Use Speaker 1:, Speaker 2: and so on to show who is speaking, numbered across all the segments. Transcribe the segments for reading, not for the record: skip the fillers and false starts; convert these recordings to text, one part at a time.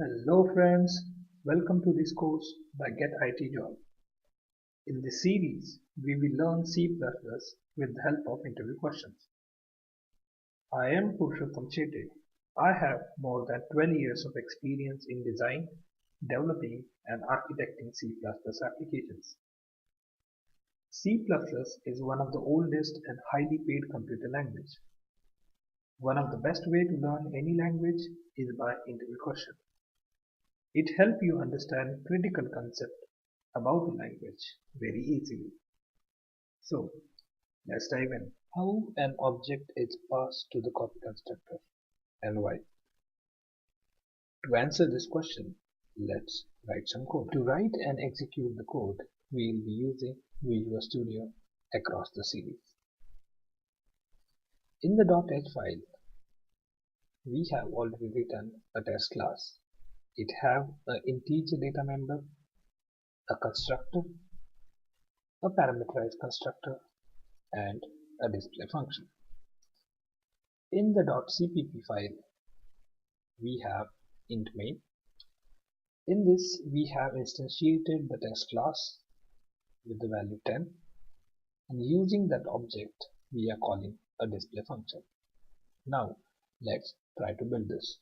Speaker 1: Hello friends, welcome to this course by Get IT Job. In this series, we will learn C++ with the help of interview questions. I am Purushottam Chete. I have more than 12 years of experience in design, developing and architecting C++ applications. C++ is one of the oldest and highly paid computer language. One of the best way to learn any language is by interview question. It helps you understand critical concept about the language very easily. So let's dive in. How an object is passed to the copy constructor and why? To answer this question, let's write some code. To write and execute the code, we will be using Visual Studio across the series. In the .h file, we have already written a test class. It have an integer data member, a constructor, a parameterized constructor, and a display function. In the .cpp file, we have int main. In this, we have instantiated the test class with the value 10, and using that object, we are calling a display function. Now, let's try to build this.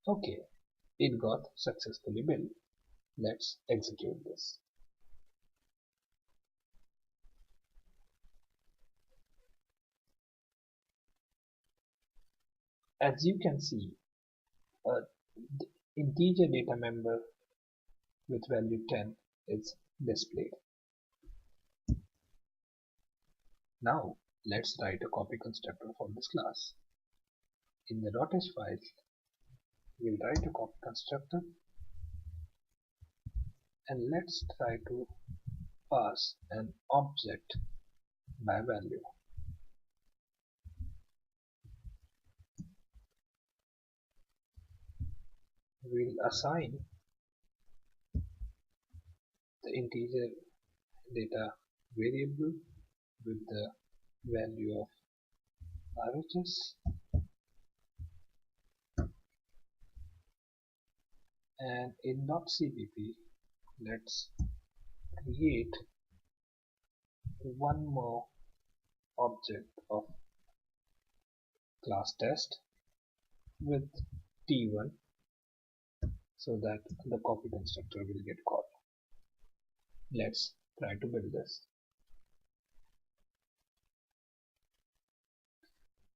Speaker 1: Okay, it got successfully built. Let's execute this. As you can see, a integer data member with value 10 is displayed. Now, let's write a copy constructor for this class. In the .h file, we'll write a copy constructor and let's try to pass an object by value. We'll assign the integer data variable with the value of RHS and in .cpp let's create one more object of class test with t1 so that the copy constructor will get called. Let's try to build this.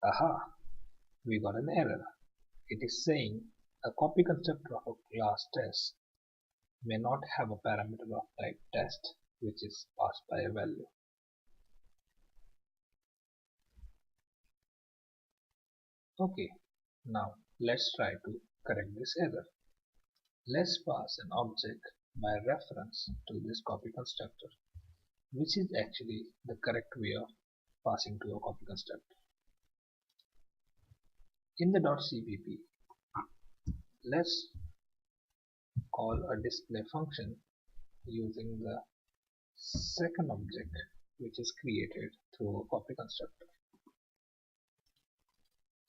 Speaker 1: Aha! We got an error. It is saying a copy constructor of a class test may not have a parameter of type test which is passed by a value. Okay, now let's try to correct this error. Let's pass an object by reference to this copy constructor, which is actually the correct way of passing to a copy constructor. In the .cpp, let's call a display function using the second object which is created through a copy constructor.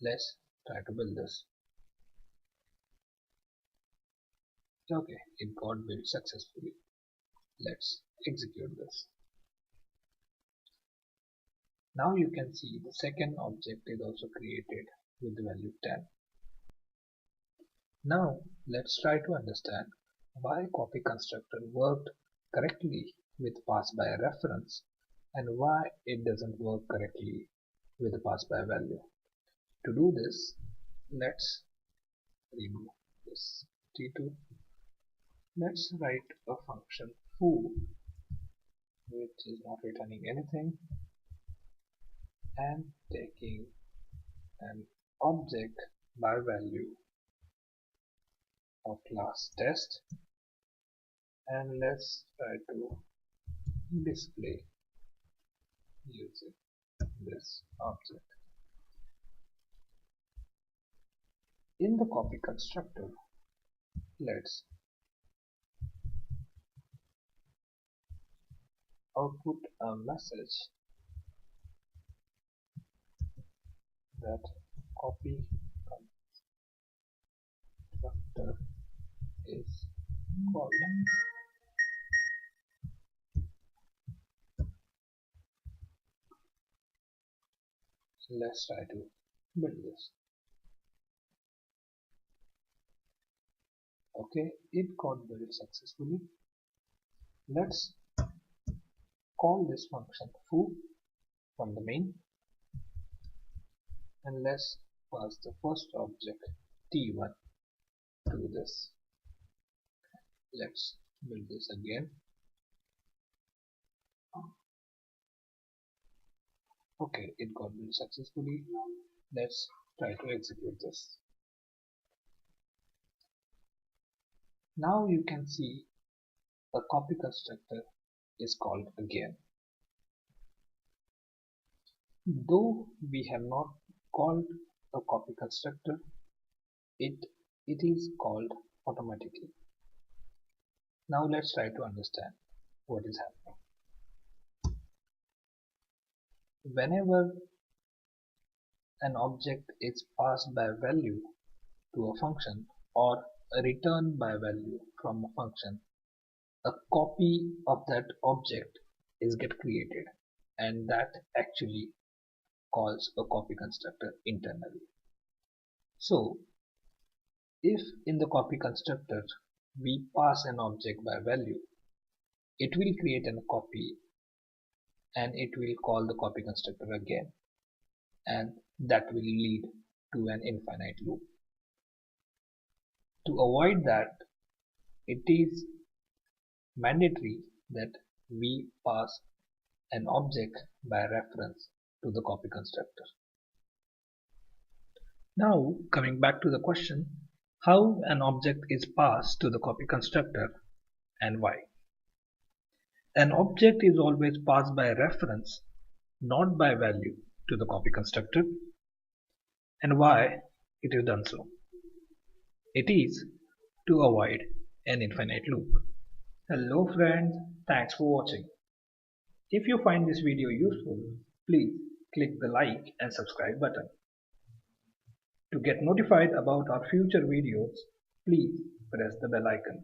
Speaker 1: Let's try to build this. Okay, it got built successfully. Let's execute this. Now you can see the second object is also created with the value 10. Now let's try to understand why copy constructor worked correctly with pass by reference and why it doesn't work correctly with the pass by value. To do this, let's remove this t2. Let's write a function foo which is not returning anything and taking an object by value of class test, and let's try to display using this object. In the copy constructor, let's output a message that copy constructor is called. So let's try to build this. Okay, it got built successfully. Let's call this function foo from the main, and let's pass the first object t1 to this. Let's build this again. Okay, it got built successfully. Let's try to execute this. Now you can see a copy constructor is called again. Though we have not called a copy constructor, it is called automatically. Now let's try to understand what is happening. Whenever an object is passed by value to a function or returned by value from a function, a copy of that object is get created, and that actually calls a copy constructor internally. So if in the copy constructor we pass an object by value, it will create a copy and it will call the copy constructor again, and that will lead to an infinite loop. To avoid that, it is mandatory that we pass an object by reference to the copy constructor. Now coming back to the question, how an object is passed to the copy constructor and why. An object is always passed by reference, not by value, to the copy constructor. And why it is done so? It is to avoid an infinite loop. Hello friends, thanks for watching. If you find this video useful, please click the like and subscribe button. To get notified about our future videos, please press the bell icon.